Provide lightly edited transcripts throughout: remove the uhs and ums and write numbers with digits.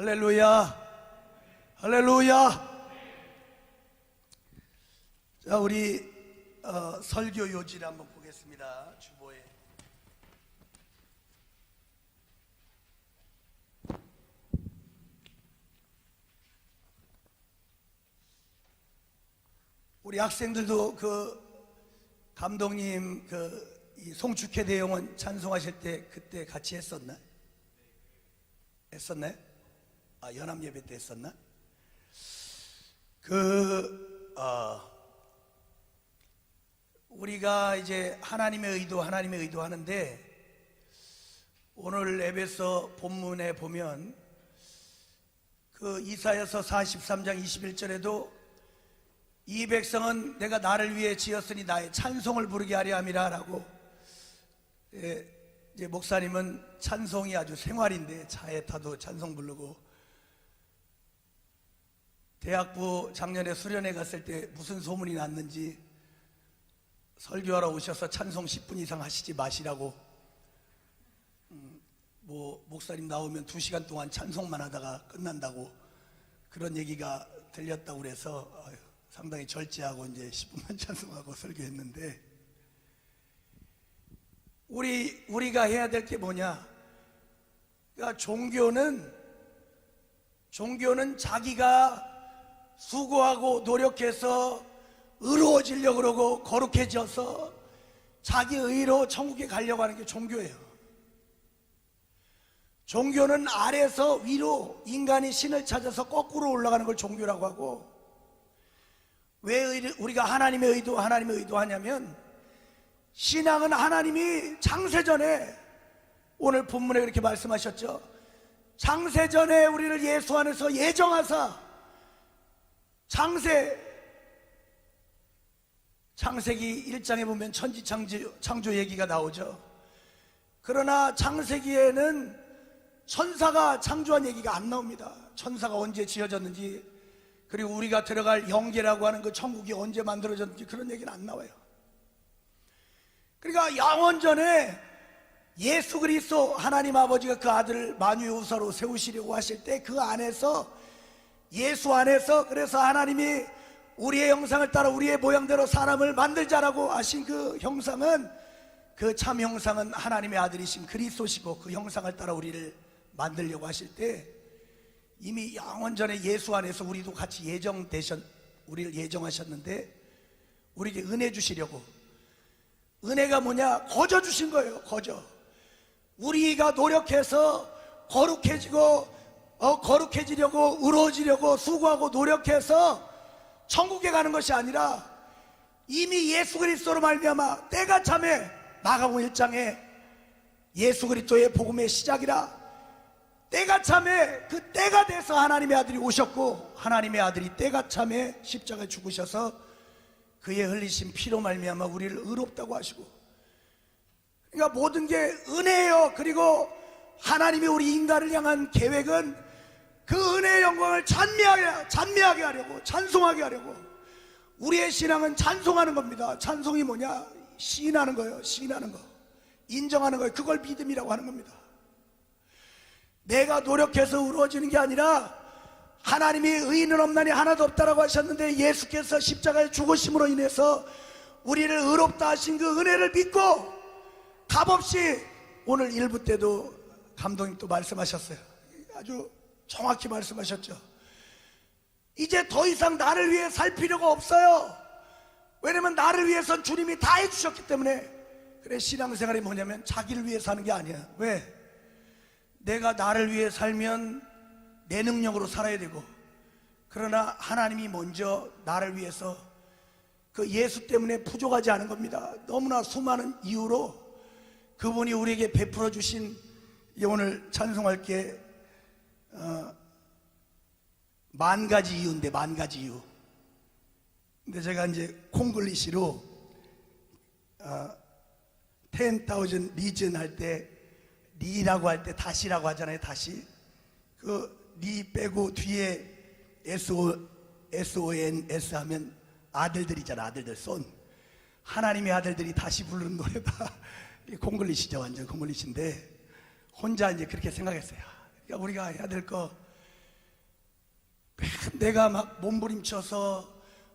할렐루야, 할렐루야. 자, 우리 설교 요지를 한번 보겠습니다. 주보에 우리 학생들도 감독님 이 송축회 대용은 찬송하실 때 그때 같이 했었나? 했었네? 연합 예배 때 했었나? 우리가 이제 하나님의 의도 하는데, 오늘 에베소 본문에 보면 이사야서 43장 21절에도 이 백성은 내가 나를 위해 지었으니 나의 찬송을 부르게 하려 함이라 라고, 이제 목사님은 찬송이 아주 생활인데 차에 타도 찬송 부르고, 대학부 작년에 수련회 갔을 때 무슨 소문이 났는지 설교하러 오셔서 찬송 10분 이상 하시지 마시라고, 목사님 나오면 2시간 동안 찬송만 하다가 끝난다고 그런 얘기가 들렸다고 그래서 상당히 절제하고 이제 10분만 찬송하고 설교했는데, 우리가 해야 될 게 뭐냐? 그러니까 종교는 자기가 수고하고 노력해서 의로워지려고 그러고 거룩해져서 자기 의로 천국에 가려고 하는 게 종교예요. 종교는 아래에서 위로 인간이 신을 찾아서 거꾸로 올라가는 걸 종교라고 하고, 왜 우리가 하나님의 의도 하냐면, 신앙은 하나님이 창세전에, 오늘 본문에 그렇게 말씀하셨죠. 창세전에 우리를 예수 안에서 예정하사, 창세기 1장에 보면 천지 창조 얘기가 나오죠. 그러나 창세기에는 천사가 창조한 얘기가 안 나옵니다. 천사가 언제 지어졌는지, 그리고 우리가 들어갈 영계라고 하는 그 천국이 언제 만들어졌는지 그런 얘기는 안 나와요. 그러니까 영원전에 예수 그리스도 하나님 아버지가 그 아들을 만유의 후사로 세우시려고 하실 때 그 안에서, 예수 안에서, 그래서 하나님이 우리의 형상을 따라 우리의 모양대로 사람을 만들자라고 하신 그 형상은, 그 참 형상은 하나님의 아들이신 그리스도시고, 그 형상을 따라 우리를 만들려고 하실 때 이미 영원전에 예수 안에서 우리도 같이 우리를 예정하셨는데, 우리에게 은혜 주시려고. 은혜가 뭐냐? 거저 주신 거예요. 거저. 우리가 노력해서 거룩해지려고 의로워지려고 수고하고 노력해서 천국에 가는 것이 아니라, 이미 예수 그리스도로 말미암아 때가 참에, 마가복음 1장에 예수 그리스도의 복음의 시작이라, 때가 참에 그 때가 돼서 하나님의 아들이 오셨고, 하나님의 아들이 때가 참에 십자가에 죽으셔서 그의 흘리신 피로 말미암아 우리를 의롭다고 하시고, 그러니까 모든 게 은혜예요. 그리고 하나님이 우리 인간을 향한 계획은 그 은혜의 영광을 찬미하게 하려고, 찬송하게 하려고. 우리의 신앙은 찬송하는 겁니다. 찬송이 뭐냐? 시인하는 거예요. 시인하는 거, 인정하는 거예요. 그걸 믿음이라고 하는 겁니다. 내가 노력해서 의로워지는 게 아니라, 하나님이 의인은 없나니 하나도 없다라고 하셨는데, 예수께서 십자가에 죽으심으로 인해서 우리를 의롭다 하신 그 은혜를 믿고 값없이, 오늘 1부 때도 감독님 또 말씀하셨어요. 아주 정확히 말씀하셨죠. 이제 더 이상 나를 위해 살 필요가 없어요. 왜냐면 나를 위해선 주님이 다 해주셨기 때문에. 그래, 신앙생활이 뭐냐면 자기를 위해 사는 게 아니야. 왜? 내가 나를 위해 살면 내 능력으로 살아야 되고, 그러나 하나님이 먼저 나를 위해서, 그 예수 때문에 부족하지 않은 겁니다. 너무나 수많은 이유로 그분이 우리에게 베풀어 주신, 오늘 찬송할 게 10,000가지 이유인데, 10,000가지 이유. 근데 제가 이제 콩글리시로 10,000 reason 할 때, 리라고 할 때 다시라고 하잖아요. 다시. 리 빼고 뒤에 SONS 하면 아들들이잖아. 아들들, 쏜. 하나님의 아들들이 다시 부르는 노래다. 콩글리시죠. 완전 콩글리시인데, 혼자 이제 그렇게 생각했어요. 그러니까 우리가 해야 될 거, 내가 막 몸부림쳐서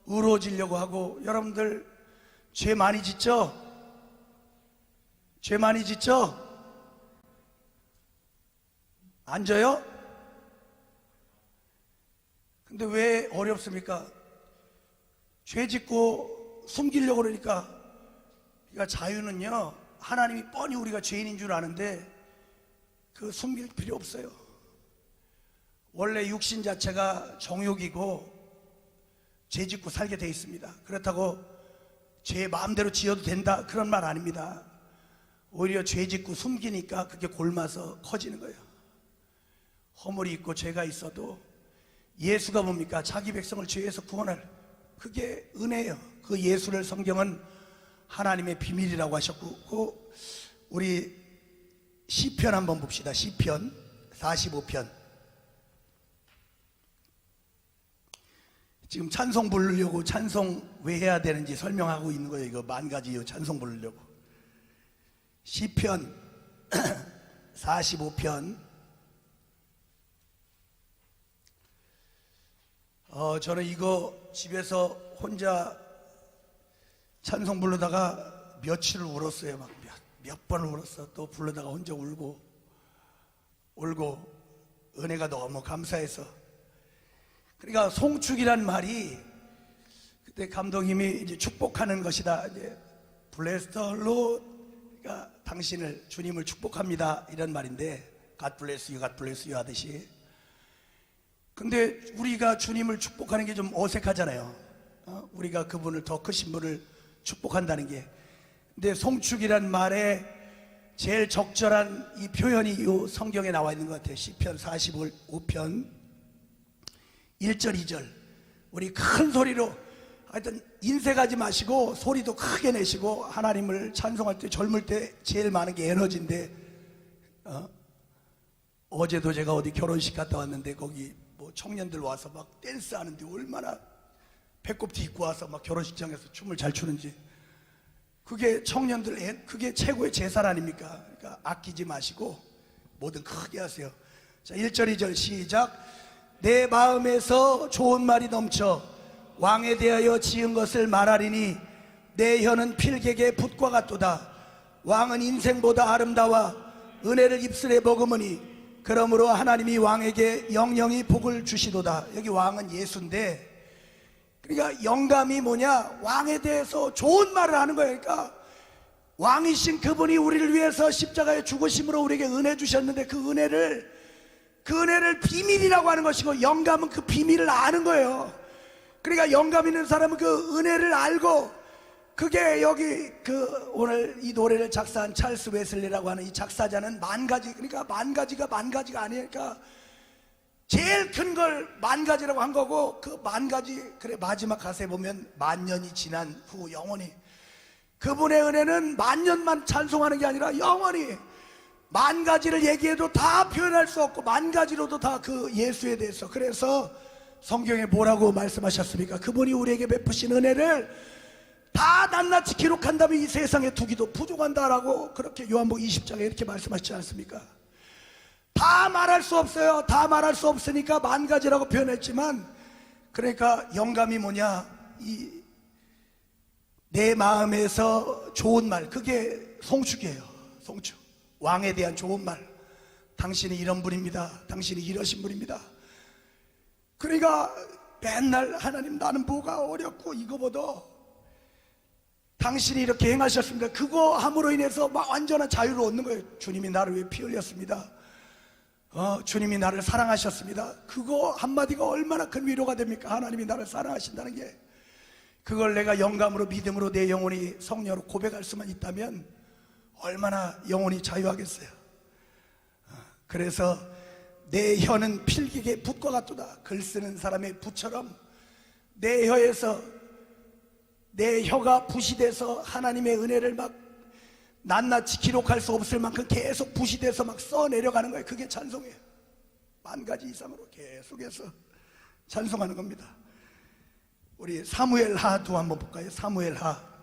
의로워지려고 하고. 여러분들 죄 많이 짓죠? 죄 많이 짓죠? 안 져요? 근데 왜 어렵습니까? 죄 짓고 숨기려고 그러니까. 그러니까 자유는요, 하나님이 뻔히 우리가 죄인인 줄 아는데 그 숨길 필요 없어요. 원래 육신 자체가 정욕이고 죄 짓고 살게 돼 있습니다. 그렇다고 죄 마음대로 지어도 된다, 그런 말 아닙니다. 오히려 죄 짓고 숨기니까 그게 골마서 커지는 거예요. 허물이 있고 죄가 있어도 예수가 뭡니까? 자기 백성을 죄에서 구원할, 그게 은혜예요. 그 예수를 성경은 하나님의 비밀이라고 하셨고. 우리 시편 한번 봅시다. 시편 45편. 지금 찬송 부르려고, 찬송 왜 해야 되는지 설명하고 있는 거예요. 이거 만 가지요, 찬송 부르려고. 시편 45편. 저는 이거 집에서 혼자 찬송 부르다가 며칠을 울었어요. 막 몇 번을 울었어. 또 부르다가 혼자 울고 은혜가 너무 감사해서. 그러니까 송축이란 말이 그때 감독님이 이제 축복하는 것이다. 이제 bless the Lord, 그러니까 당신을, 주님을 축복합니다, 이런 말인데, God bless you, God bless you 하듯이. 근데 우리가 주님을 축복하는 게 좀 어색하잖아요. 우리가 그분을, 더 크신 분을 축복한다는 게. 근데 송축이란 말에 제일 적절한 이 표현이 이 성경에 나와 있는 것 같아요. 시편 45편 1절 2절. 우리 큰 소리로, 하여튼 인색하지 마시고 소리도 크게 내시고 하나님을 찬송할 때, 젊을 때 제일 많은 게 에너지인데, 어제도 제가 어디 결혼식 갔다 왔는데 거기 뭐 청년들 와서 막 댄스 하는데 얼마나 배꼽티 입고 와서 막 결혼식장에서 춤을 잘 추는지. 그게 청년들, 그게 최고의 제살 아닙니까? 그러니까 아끼지 마시고 뭐든 크게 하세요. 자, 1절 2절 시작. 내 마음에서 좋은 말이 넘쳐 왕에 대하여 지은 것을 말하리니 내 혀는 필객의 붓과 같도다. 왕은 인생보다 아름다워 은혜를 입술에 머금으니 그러므로 하나님이 왕에게 영영이 복을 주시도다. 여기 왕은 예수인데, 그러니까 영감이 뭐냐? 왕에 대해서 좋은 말을 하는 거예요. 그러니까 왕이신 그분이 우리를 위해서 십자가에 죽으심으로 우리에게 은혜 주셨는데 그 은혜를 비밀이라고 하는 것이고, 영감은 그 비밀을 아는 거예요. 그러니까 영감 있는 사람은 그 은혜를 알고, 그게 여기 오늘 이 노래를 작사한 찰스 웨슬리라고 하는 이 작사자는 만 가지, 그러니까 만 가지가 아니니까 제일 큰 걸 만 가지라고 한 거고, 그 만 가지, 그래 마지막 가사에 보면 만 년이 지난 후 영원히, 그분의 은혜는 만 년만 찬송하는 게 아니라 영원히 만 가지를 얘기해도 다 표현할 수 없고, 만 가지로도 다 그 예수에 대해서. 그래서 성경에 뭐라고 말씀하셨습니까? 그분이 우리에게 베푸신 은혜를 다 낱낱이 기록한다면 이 세상에 두기도 부족한다라고, 그렇게 요한복음 20장에 이렇게 말씀하시지 않습니까? 다 말할 수 없어요. 다 말할 수 없으니까 만 가지라고 표현했지만, 그러니까 영감이 뭐냐? 내 마음에서 좋은 말, 그게 송축이에요. 송축. 왕에 대한 좋은 말. 당신이 이런 분입니다. 당신이 이러신 분입니다. 그러니까 맨날 하나님, 나는 뭐가 어렵고 이거보다 당신이 이렇게 행하셨습니다. 그거 함으로 인해서 막 완전한 자유를 얻는 거예요. 주님이 나를 위해 피 흘렸습니다. 주님이 나를 사랑하셨습니다. 그거 한마디가 얼마나 큰 위로가 됩니까? 하나님이 나를 사랑하신다는 게. 그걸 내가 영감으로, 믿음으로 내 영혼이 성령으로 고백할 수만 있다면 얼마나 영혼이 자유하겠어요. 그래서 내 혀는 필기의 붓과 같도다. 글 쓰는 사람의 붓처럼 내 혀에서, 내 혀가 붓이 돼서 하나님의 은혜를 막 낱낱이 기록할 수 없을 만큼 계속 붓이 돼서 막 써내려가는 거예요. 그게 찬송이에요. 만 가지 이상으로 계속해서 찬송하는 겁니다. 우리 사무엘하도 한번 볼까요? 사무엘하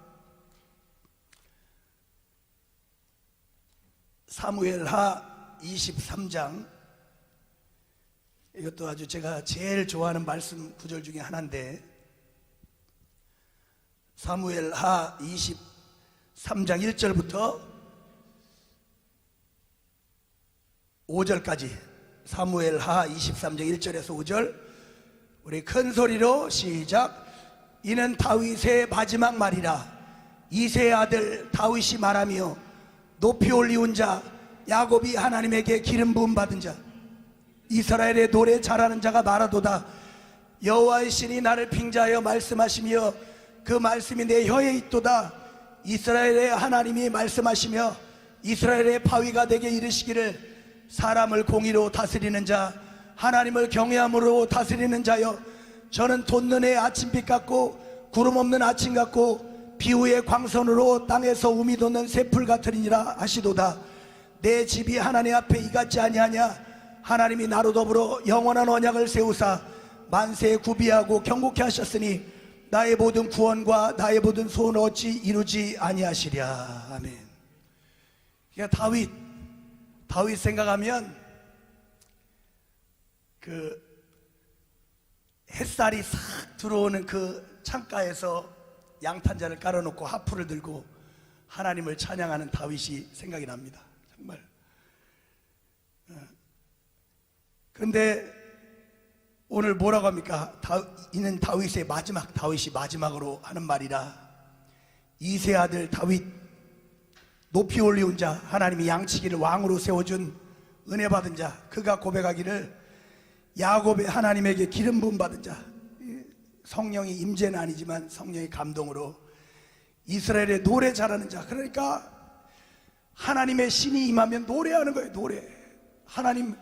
23장 이것도 아주 제가 제일 좋아하는 말씀 구절 중에 하나인데, 사무엘하 23장 1절부터 5절까지, 사무엘하 23장 1절에서 5절, 우리 큰 소리로 시작. 이는 다윗의 마지막 말이라. 이새의 아들 다윗이 말하며 높이 올리운 자 야곱이 하나님에게 기름 부음 받은 자 이스라엘의 노래 잘하는 자가 말하도다. 여호와의 신이 나를 빙자하여 말씀하시며 그 말씀이 내 혀에 있도다. 이스라엘의 하나님이 말씀하시며 이스라엘의 바위가 내게 이르시기를 사람을 공의로 다스리는 자 하나님을 경외함으로 다스리는 자여, 저는 돋는 해 아침빛 같고 구름 없는 아침 같고 비후의 광선으로 땅에서 우미 돋는 새풀 같으리니라 하시도다. 내 집이 하나님 앞에 이같지 아니하냐. 하나님이 나로 더불어 영원한 언약을 세우사 만세에 구비하고 경고케 하셨으니 나의 모든 구원과 나의 모든 소원 어찌 이루지 아니하시랴. 아멘. 그러니까 다윗 생각하면 그 햇살이 싹 들어오는 그 창가에서 양탄자를 깔아놓고 하프를 들고 하나님을 찬양하는 다윗이 생각이 납니다. 정말. 그런데 오늘 뭐라고 합니까? 이는 다윗이 마지막으로 하는 말이라. 이새 아들 다윗, 높이 올리운 자, 하나님이 양치기를 왕으로 세워준 은혜 받은 자, 그가 고백하기를 야곱의 하나님에게 기름 부음 받은 자, 성령이 임재는 아니지만 성령의 감동으로 이스라엘의 노래 잘하는 자. 그러니까 하나님의 신이 임하면 노래하는 거예요. 노래. 하나님,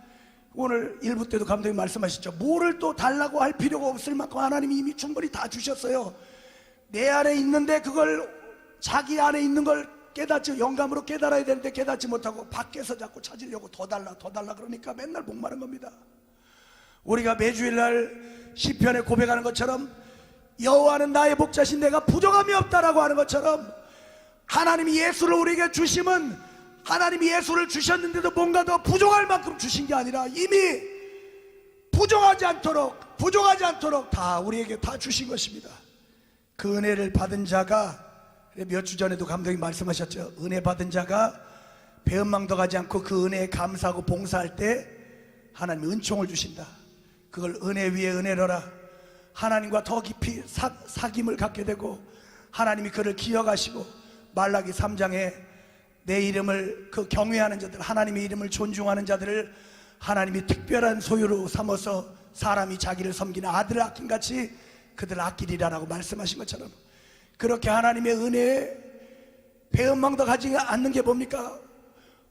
오늘 1부 때도 감독님 말씀하셨죠. 뭐를 또 달라고 할 필요가 없을 만큼 하나님이 이미 충분히 다 주셨어요. 내 안에 있는데 그걸, 자기 안에 있는 걸 깨닫지, 영감으로 깨달아야 되는데 깨닫지 못하고 밖에서 자꾸 찾으려고 더 달라 그러니까 맨날 목마른 겁니다. 우리가 매주일날 시편에 고백하는 것처럼 여호와는 나의 목자신 내가 부족함이 없다라고 하는 것처럼, 하나님이 예수를 우리에게 주심은 하나님이 예수를 주셨는데도 뭔가 더 부족할 만큼 주신 게 아니라 이미 부족하지 않도록 다 우리에게 다 주신 것입니다. 그 은혜를 받은 자가, 몇 주 전에도 감독님 말씀하셨죠. 은혜 받은 자가 배은망덕하지 않고 그 은혜에 감사하고 봉사할 때 하나님이 은총을 주신다. 그걸 은혜 위에 은혜로라. 하나님과 더 깊이 사귐을 갖게 되고 하나님이 그를 기억하시고, 말라기 3장에 내 이름을 그 경외하는 자들, 하나님의 이름을 존중하는 자들을 하나님이 특별한 소유로 삼아서 사람이 자기를 섬기는 아들을 아낌같이 그들을 아끼리라라고 말씀하신 것처럼, 그렇게 하나님의 은혜에 배은망덕하지 않는 게 뭡니까?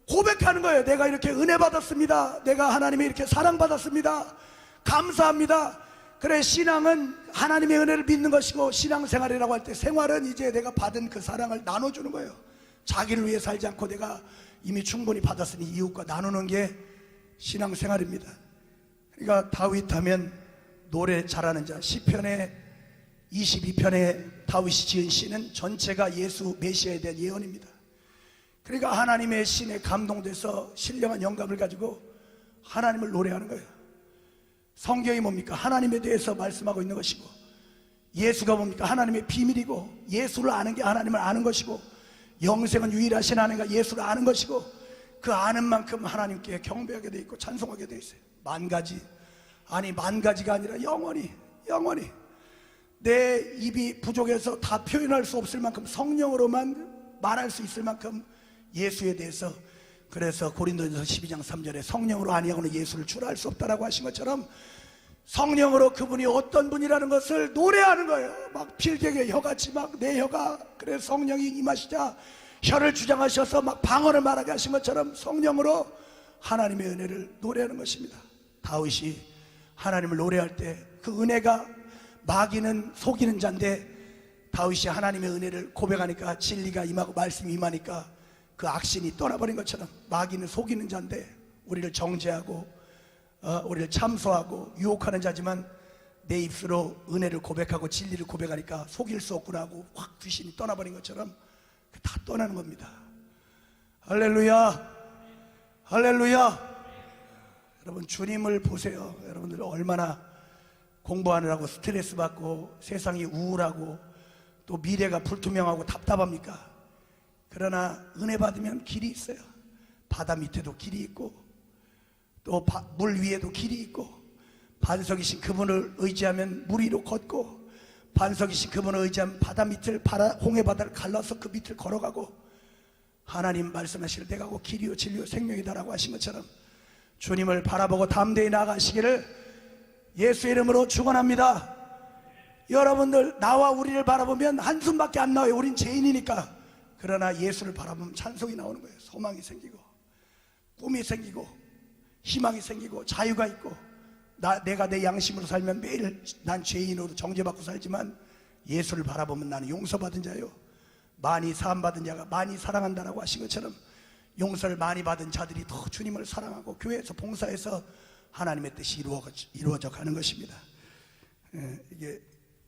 고백하는 거예요. 내가 이렇게 은혜 받았습니다. 내가 하나님의 이렇게 사랑받았습니다. 감사합니다. 그래, 신앙은 하나님의 은혜를 믿는 것이고, 신앙생활이라고 할 때 생활은 이제 내가 받은 그 사랑을 나눠주는 거예요. 자기를 위해 살지 않고 내가 이미 충분히 받았으니 이웃과 나누는 게 신앙생활입니다. 그러니까 다윗 하면 노래 잘하는 자, 시편의 22편에 다윗이 지은 시는 전체가 예수 메시아에 대한 예언입니다. 그러니까 하나님의 신에 감동돼서 신령한 영감을 가지고 하나님을 노래하는 거예요. 성경이 뭡니까? 하나님에 대해서 말씀하고 있는 것이고, 예수가 뭡니까? 하나님의 비밀이고, 예수를 아는 게 하나님을 아는 것이고, 영생은 유일하신 하나님과 예수를 아는 것이고, 그 아는 만큼 하나님께 경배하게 돼 있고 찬송하게 돼 있어요. 만 가지가 아니라 영원히 내 입이 부족해서 다 표현할 수 없을 만큼, 성령으로만 말할 수 있을 만큼 예수에 대해서, 그래서 고린도전서 12장 3절에 성령으로 아니하고는 예수를 주라 할 수 없다라고 하신 것처럼 성령으로 그분이 어떤 분이라는 것을 노래하는 거예요. 막 필경의 혀같이 막 내 혀가, 그래서 성령이 임하시자 혀를 주장하셔서 막 방언을 말하게 하신 것처럼 성령으로 하나님의 은혜를 노래하는 것입니다. 다윗이 하나님을 노래할 때 그 은혜가, 마귀는 속이는 자인데 다윗이 하나님의 은혜를 고백하니까 진리가 임하고 말씀이 임하니까 그 악신이 떠나버린 것처럼, 마귀는 속이는 자인데 우리를 정죄하고 우리를 참소하고 유혹하는 자지만 내 입술로 은혜를 고백하고 진리를 고백하니까 속일 수 없구나 하고 확 귀신이 떠나버린 것처럼 다 떠나는 겁니다. 할렐루야, 할렐루야. 여러분 주님을 보세요. 여러분들 얼마나 공부하느라고 스트레스 받고 세상이 우울하고 또 미래가 불투명하고 답답합니까? 그러나 은혜 받으면 길이 있어요. 바다 밑에도 길이 있고 또 물 위에도 길이 있고, 반석이신 그분을 의지하면 물 위로 걷고, 반석이신 그분을 의지하면 바다 밑을 홍해 바다를 갈라서 그 밑을 걸어가고, 하나님 말씀하실 내가 곧 길이요 진리요 생명이다라고 하신 것처럼 주님을 바라보고 담대히 나아가시기를 예수의 이름으로 축원합니다. 여러분들 나와 우리를 바라보면 한숨밖에 안 나와요. 우린 죄인이니까. 그러나 예수를 바라보면 찬송이 나오는 거예요. 소망이 생기고 꿈이 생기고 희망이 생기고 자유가 있고, 내가 내 양심으로 살면 매일 난 죄인으로 정죄받고 살지만 예수를 바라보면 나는 용서받은 자요 많이 사함받은 자가 많이 사랑한다라고 하신 것처럼 용서를 많이 받은 자들이 더 주님을 사랑하고 교회에서 봉사해서 하나님의 뜻이 이루어져 가는 것입니다. 이게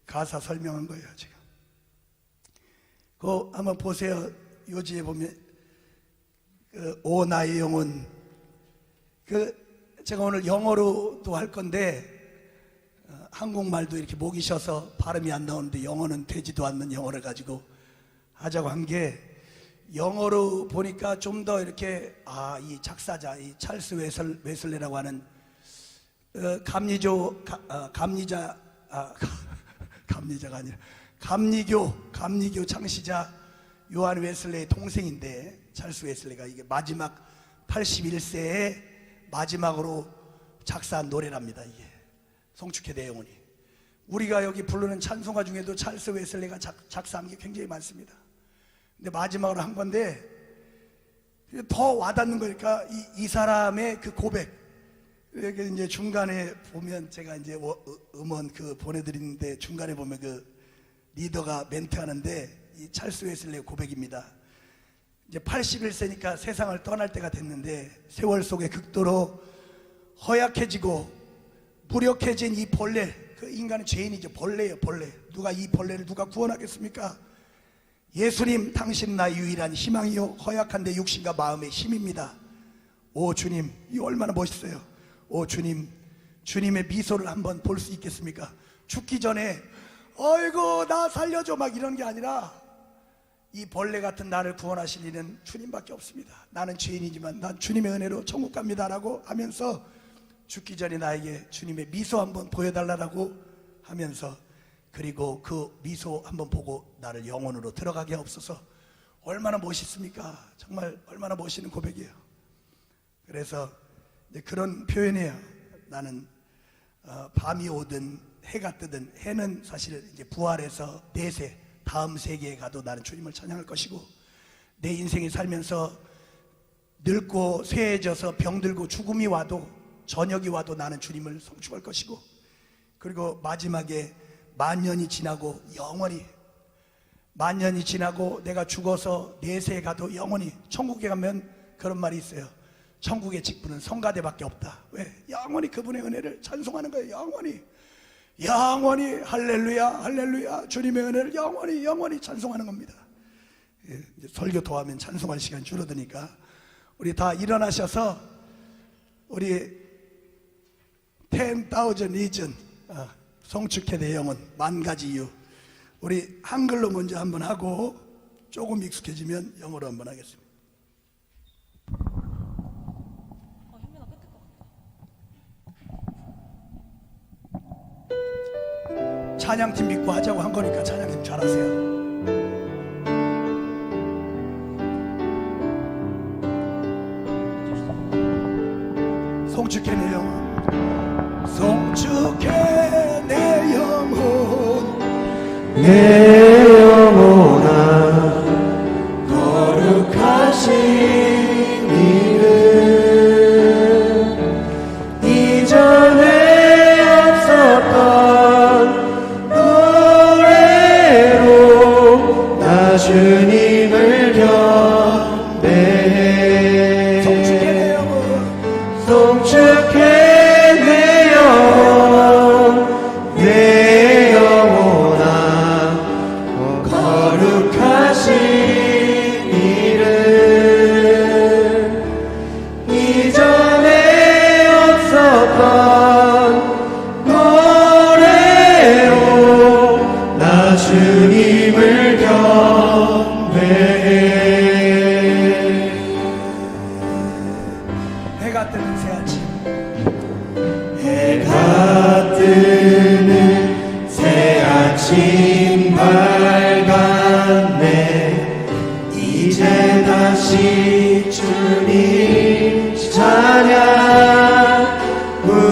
가사 설명한 거예요. 지금 그거 한번 보세요. 요지에 보면 오 나의 영혼, 제가 오늘 영어로도 할 건데 한국말도 이렇게 목이 쉬어서 발음이 안 나오는데 영어는 되지도 않는 영어를 가지고 하자고 한 게, 영어로 보니까 좀 더 이렇게 이 작사자 이 찰스 웨슬레라고 하는 감리자가 아니라 감리교 창시자 요한 웨슬레의 동생인데, 찰스 웨슬레가 이게 마지막 81세에 마지막으로 작사한 노래랍니다. 이게 송축회 대영혼이. 우리가 여기 부르는 찬송가 중에도 찰스 웨슬레가 작사한 게 굉장히 많습니다. 근데 마지막으로 한 건데 더 와닿는 거니까 이 사람의 그 고백. 여기 이제 중간에 보면 제가 이제 음원 보내드리는데 중간에 보면 그 리더가 멘트하는데 이 찰스 웨슬레의 고백입니다. 이제 81세니까 세상을 떠날 때가 됐는데 세월 속에 극도로 허약해지고 무력해진 이 벌레, 그 인간은 죄인이죠. 벌레예요, 벌레. 이 벌레를 누가 구원하겠습니까? 예수님, 당신 나의 유일한 희망이요 허약한 내 육신과 마음의 힘입니다. 오 주님, 이 얼마나 멋있어요. 오 주님, 주님의 미소를 한번 볼 수 있겠습니까? 죽기 전에 어이구 나 살려줘 막 이런 게 아니라, 이 벌레 같은 나를 구원하실 이는 주님밖에 없습니다. 나는 죄인이지만 난 주님의 은혜로 천국 갑니다 라고 하면서 죽기 전에 나에게 주님의 미소 한번 보여달라고 하면서, 그리고 그 미소 한번 보고 나를 영혼으로 들어가게 하옵소서. 얼마나 멋있습니까? 정말 얼마나 멋있는 고백이에요. 그래서 이제 그런 표현이에요. 나는 밤이 오든 해가 뜨든, 해는 사실 이제 부활해서 내세 다음 세계에 가도 나는 주님을 찬양할 것이고, 내 인생이 살면서 늙고 쇠해져서 병들고 죽음이 와도 저녁이 와도 나는 주님을 성축할 것이고, 그리고 마지막에 만년이 지나고 영원히, 만년이 지나고 내가 죽어서 내세에 가도 영원히, 천국에 가면 그런 말이 있어요. 천국의 직분은 성가대밖에 없다. 왜? 영원히 그분의 은혜를 찬송하는 거예요. 영원히 할렐루야 할렐루야 주님의 은혜를 영원히 찬송하는 겁니다. 이제 설교 더 하면 찬송할 시간이 줄어드니까 우리 다 일어나셔서 우리 10,000 reason 송축회 내 영혼 만 가지 이유, 우리 한글로 먼저 한번 하고 조금 익숙해지면 영어로 한번 하겠습니다. 찬양팀 믿고 하자고 한 거니까 찬양팀 잘하세요. 송축회 내 영혼, 송축회 내 영혼, 내 영혼아 거룩하신 이름, 이전에 없었던 노래로 나 주님을 경배해. 송축회 내 영혼, 송축해 내 영혼, 내 영혼아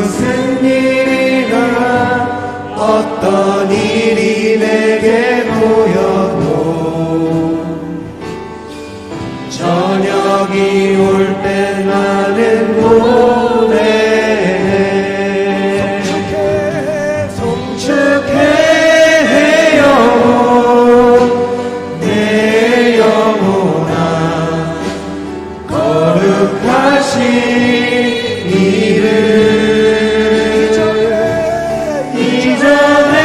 무슨 일이나 어떤 일이 내게 놓여도 저녁이 올 때 나는 노래해 송축해 내 영혼 내 영혼아 거룩하신 이름 이전에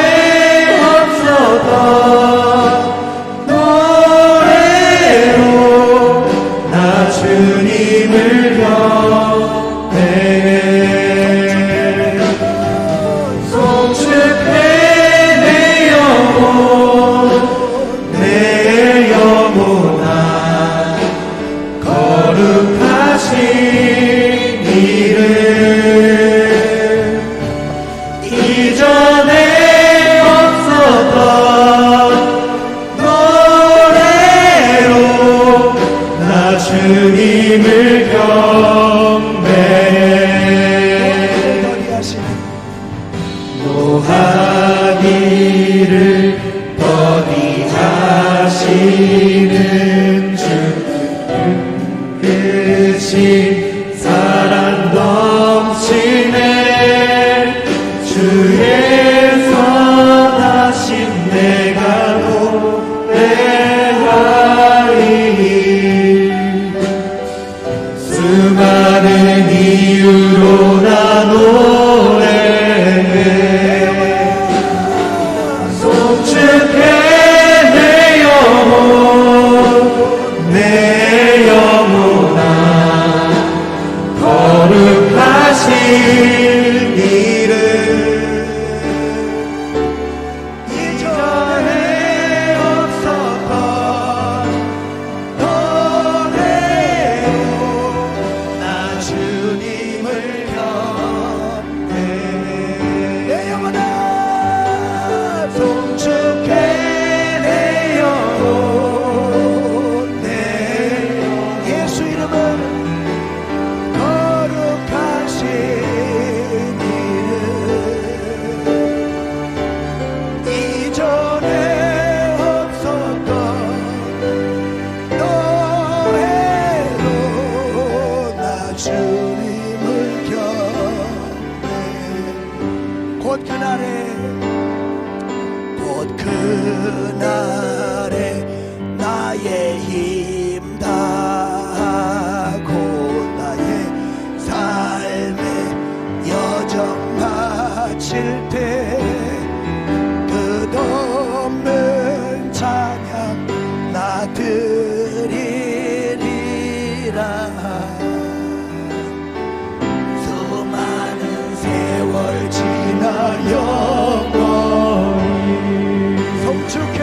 없었던 노래로 나 주님을 경배해 송축해 내 영혼 내 영혼아 거룩하신 이름 이전에 없었던 노래로 나 주님을 경배해 노하기를 더디하시는 주 끝이 사랑 넘치네 주의 선하심 내가 노래하리니 수많은 이유로 나 노래해 송축해 내 영혼 내 영혼아 거룩하신 이름 이전에 없었던 노래로 나 주님을 경배해 내 영혼아 송축해 내 영혼 내 예수 이름을 거룩하신 이름 이전에 없었던 노래로 나 주님을 경배해 곧 그날에 나의 힘 다하고 나의 삶의 여정 마칠 때 끝없는 찬양 나 드리리라 수많은 세월 지나 영원히 송축해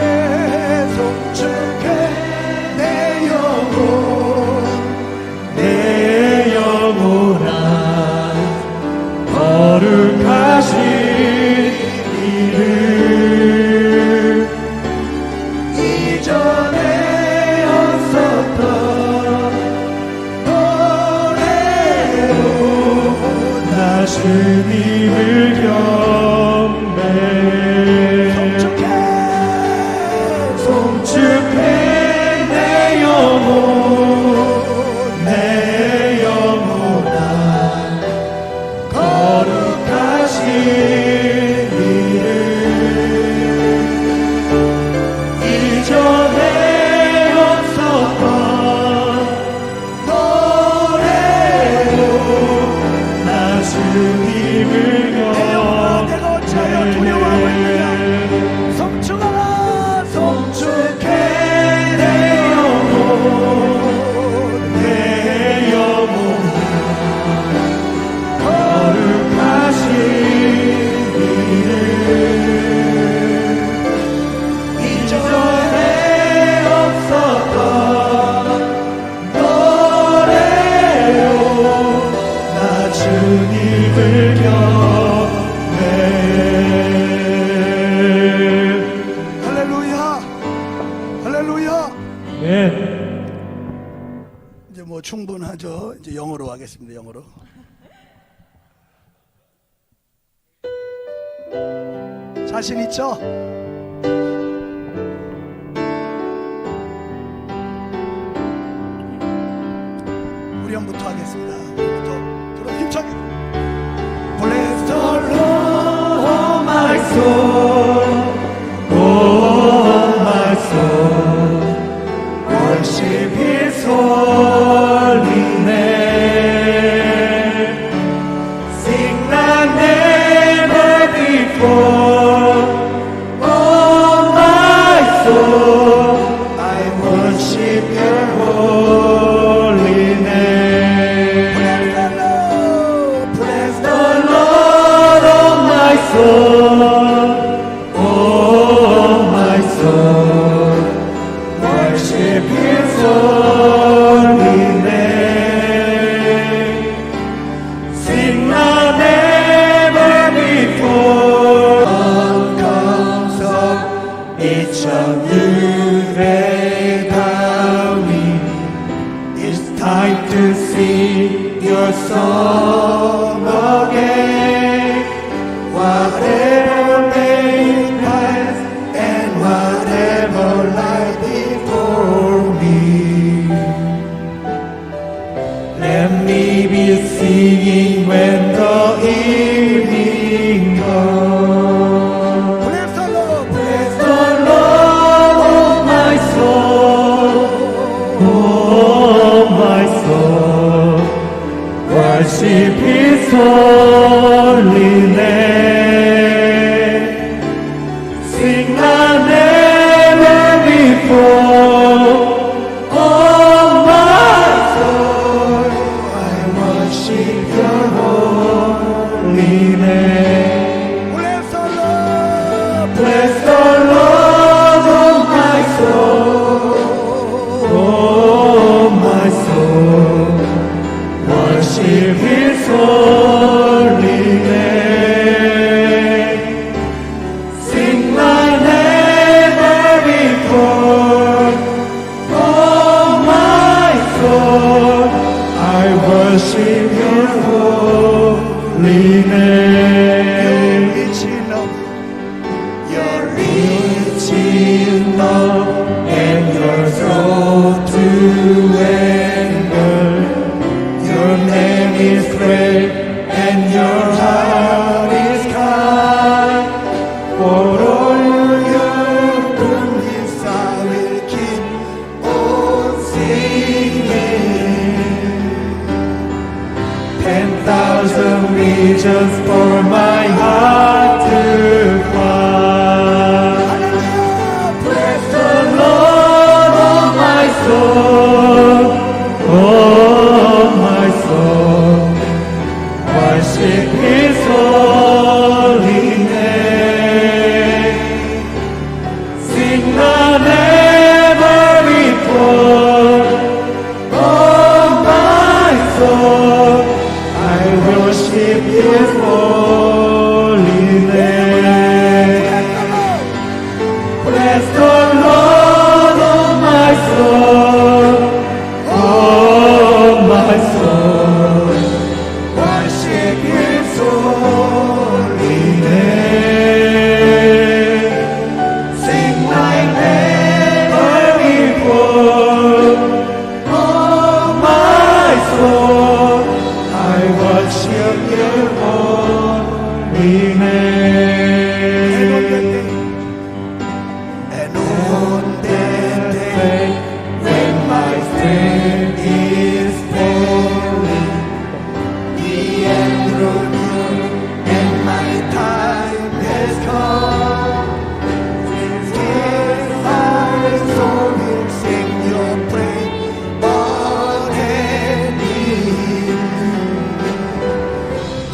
내 영혼 내 영혼아 거룩하신 이름 이전에 없었던 노래로 나 주님을 경배해 송축해 내 영혼 내 영혼아 거룩하신 이름 이전에 없었던 노래로 나 주님을 경배해 송축해 내 영혼 내 영혼아 거룩하신 이름 이전에 없었던 노래로 나 주님을 경배해 할렐루야 할렐루야 네. 이제 뭐 충분하죠. 이제 영어로 하겠습니다. 영어로. 자신 있죠? 후렴부터 하겠습니다. 후렴부터 그럼 힘차게. Bless the Lord, Oh my soul, oh my soul, worship His holy name. Sing like never before. Oh my soul, I worship Your holy name. Bless the Lord, bless the Lord, oh my soul, oh my soul, worship His holy name. Sing like never before. Dawn comes up, each of you lay down. It's time to sing your song again. Whatever may pass and whatever lies before me, let me be singing when the evening comes. bless the Lord, bless The Lord, oh my soul, oh my soul, worship His holy name. Sing like never before. Oh my soul, I worship Your holy name. bless the Lord, Bless the Lord, oh my soul, oh my soul, worship His holy name. Sing like never before. Oh my soul, I worship Your holy name. rich in love, You're rich in love and You're slow to anger. Your name is great and Your heart is kind. For all Your goodness I will keep on singing. 10,000 reasons for my heart to find. Bless the Lord, oh my soul, oh my soul, worship His holy name. Sing like never before. Oh my soul, I worship His holy name. Bless the Lord, oh my soul, oh my soul, worship His holy name. Sing like never before. Oh my soul, I worship Your holy name. And on that day, when my strength is failing, the end drew near and my time has come. Still my soul will sing Your praise unending.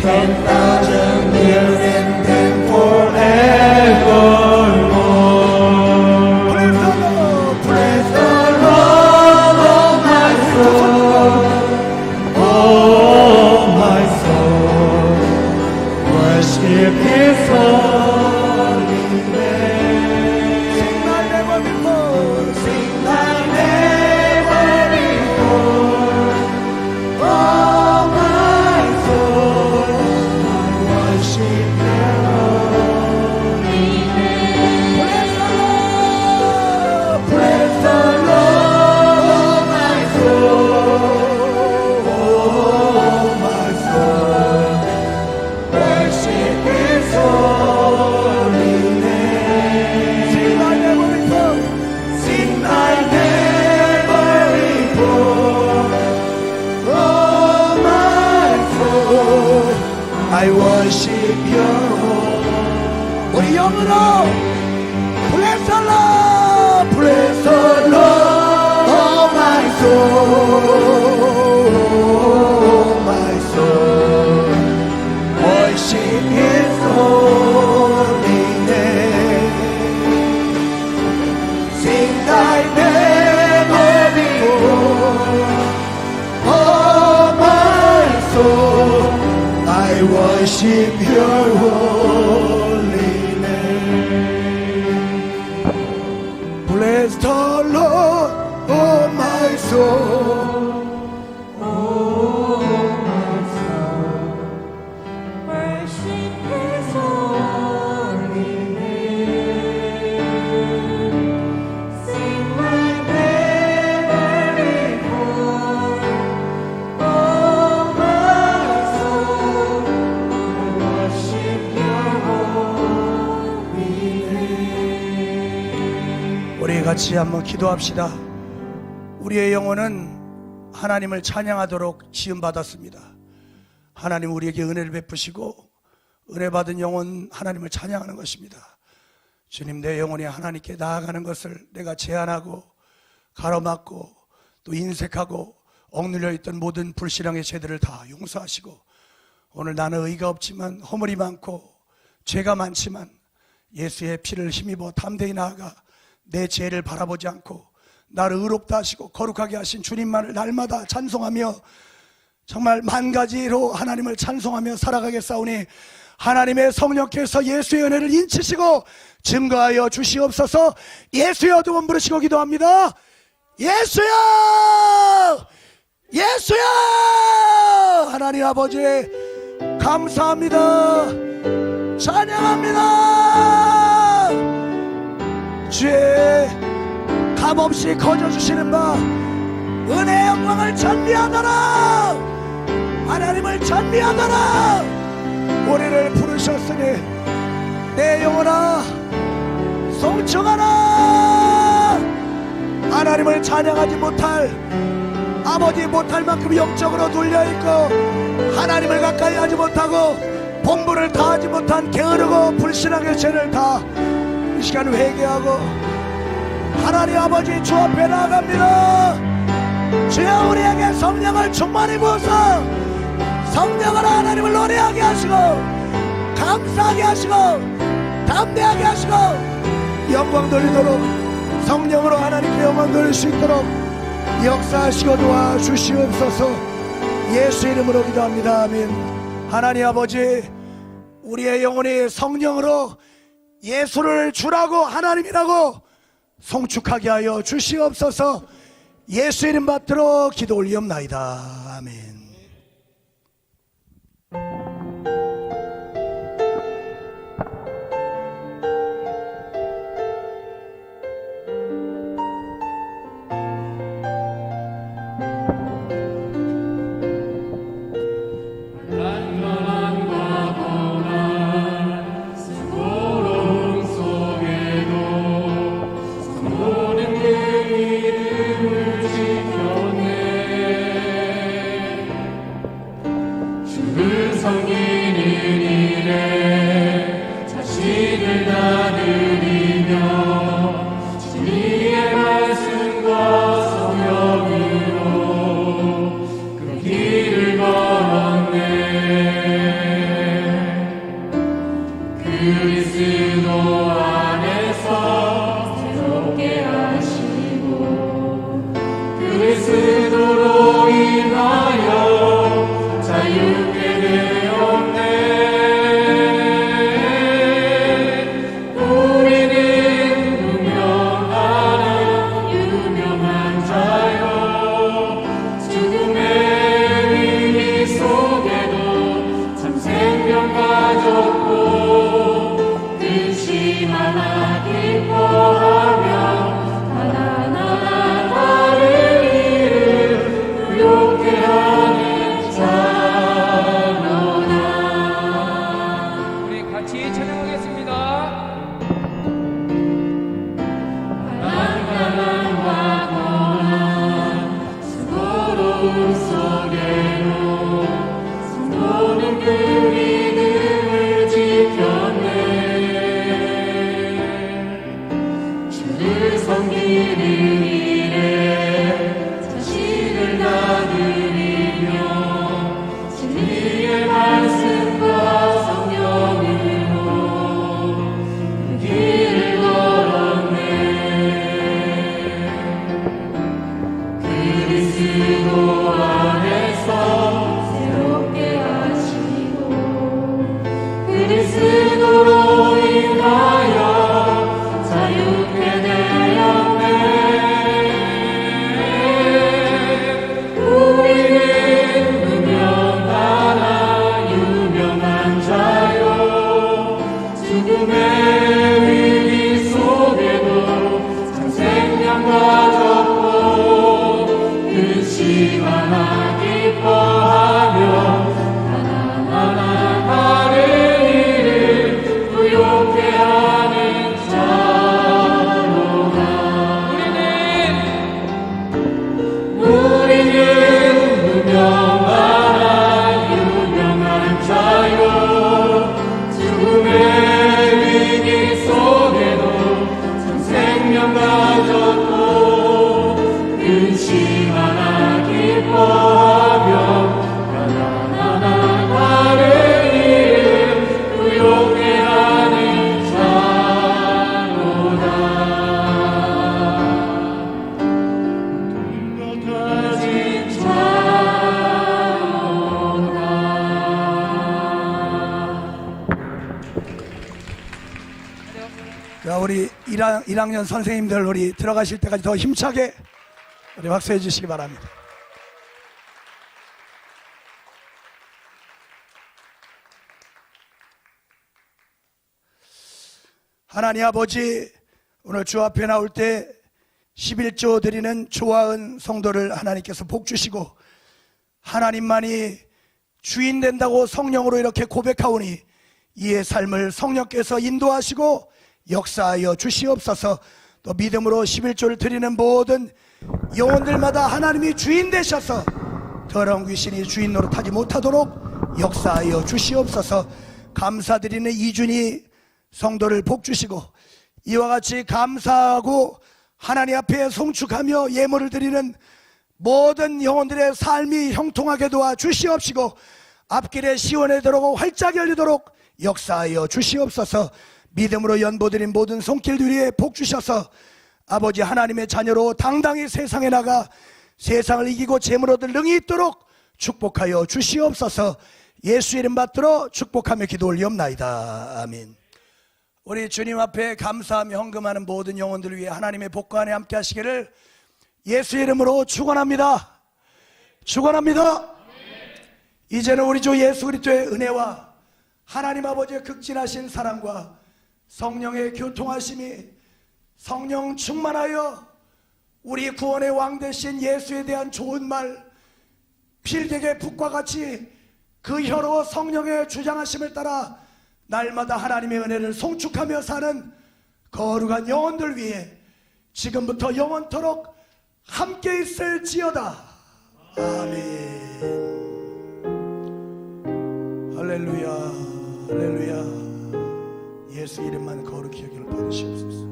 10,000 years and then forevermore. bless the Lord, bless Praise the Lord, oh my soul, oh my soul, worship His holy name. sing like never before, Sing like never before. Oh my soul, I worship Your holy 우리 영으로 Bless the Lord, bless the Lord, oh my soul, my soul, worship His holy name. Sing thy never before, oh my soul, I worship Your holy name. Bless the Lord, oh my soul. Worship His holy name. Sing like never before. Oh, my soul, worship Your holy name. 우리 같이 한번 기도합시다. 우리의 영혼은 하나님을 찬양하도록 지음받았습니다. 하나님 우리에게 은혜를 베푸시고 은혜 받은 영혼 하나님을 찬양하는 것입니다. 주님, 내 영혼이 하나님께 나아가는 것을 내가 제한하고 가로막고 또 인색하고 억눌려 있던 모든 불신앙의 죄들을 다 용서하시고, 오늘 나는 의가 없지만 허물이 많고 죄가 많지만 예수의 피를 힘입어 담대히 나아가 내 죄를 바라보지 않고 나를 의롭다 하시고 거룩하게 하신 주님만을 날마다 찬송하며 정말 만 가지로 하나님을 찬송하며 살아가겠사오니, 하나님의 성령께서 예수의 은혜를 인치시고 증거하여 주시옵소서. 예수여 두 번 부르시고 기도합니다. 예수여, 예수여. 하나님 아버지 감사합니다. 찬양합니다. 주의 값없이 거저주시는 바 은혜의 영광을 찬미하더라. 하나님을 찬미하더라. 우리를 부르셨으니 내 영혼아 성청하라. 하나님을 찬양하지 못할, 아버지 못할 만큼 영적으로 눌려있고 하나님을 가까이 하지 못하고 본분을 다하지 못한 게으르고 불신앙의 죄를 다 이 시간 회개하고 하나님 아버지 주 앞에 나아갑니다. 주여 우리에게 성령을 충만히 부어서 성령으로 하나님을 노래하게 하시고 감사하게 하시고 담대하게 하시고 영광 돌리도록, 성령으로 하나님께 영광 돌릴 수 있도록 역사하시고 도와주시옵소서. 예수 이름으로 기도합니다. 아멘. 하나님 아버지, 우리의 영혼이 성령으로 예수를 주라고 하나님이라고 송축하게 하여 주시옵소서. 예수 이름 받들어 기도 올리옵나이다. 아멘. 그리스도로 인하여 자유케 되었네. 우리는 유명한 자요, 죽음의 위기 속에도 참 생명 가졌고 근심하나 기뻐하며 속에도 성도는 그 믿음을 지켰네. 그리스도로 인하여 자유케 되었네. 우리는 유명하나 유명한 자요, 죽음의 위기 속에도 참 생명 가졌고 근심하나 기뻐하며 하나하나 다른 일을 부욕해 하는 자로다. 우리는 유명하나 유명한 자요, 죽음의 위기 속에도 참 생명 가졌고 근심하나 기뻐하며 가난하나 다른 일을 부욕해 하는 자로다. 돈도 가진 자로다. 자, 우리 1학년 선생님들 우리 들어가실 때까지 더 힘차게 우리 박수해 주시기 바랍니다. 하나님 아버지, 오늘 주 앞에 나올 때 11조 드리는 조화은 성도를 하나님께서 복 주시고 하나님만이 주인 된다고 성령으로 이렇게 고백하오니 이의 삶을 성령께서 인도하시고 역사하여 주시옵소서. 또 믿음으로 11조를 드리는 모든 영혼들마다 하나님이 주인 되셔서 더러운 귀신이 주인 노릇하지 못하도록 역사하여 주시옵소서. 감사드리는 이준희 성도를 복 주시고 이와 같이 감사하고 하나님 앞에 송축하며 예물을 드리는 모든 영혼들의 삶이 형통하게 도와 주시옵시고 앞길에 시원하도록 활짝 열리도록 역사하여 주시옵소서. 믿음으로 연보드린 모든 손길들 위에 복 주셔서 아버지 하나님의 자녀로 당당히 세상에 나가 세상을 이기고 재물 얻을 능히 있도록 축복하여 주시옵소서. 예수 이름 받들어 축복하며 기도 올리옵나이다. 아멘. 우리 주님 앞에 감사하며 헌금하는 모든 영혼들을 위해 하나님의 복과 안에 함께 하시기를 예수 이름으로 축원합니다. 축원합니다. 이제는 우리 주 예수 그리스도의 은혜와 하나님 아버지의 극진하신 사랑과 성령의 교통하심이 성령 충만하여 우리 구원의 왕 되신 예수에 대한 좋은 말 필경의 북과 같이 그 혀로 성령의 주장하심을 따라 날마다 하나님의 은혜를 송축하며 사는 거룩한 영혼들 위해 지금부터 영원토록 함께 있을지어다. 아멘. 할렐루야, 할렐루야. 예수 이름만 거룩히 여기를 받으시옵소서.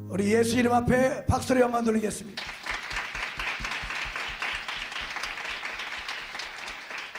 우리 예수 이름 앞에 박수로 영광 돌리겠습니다.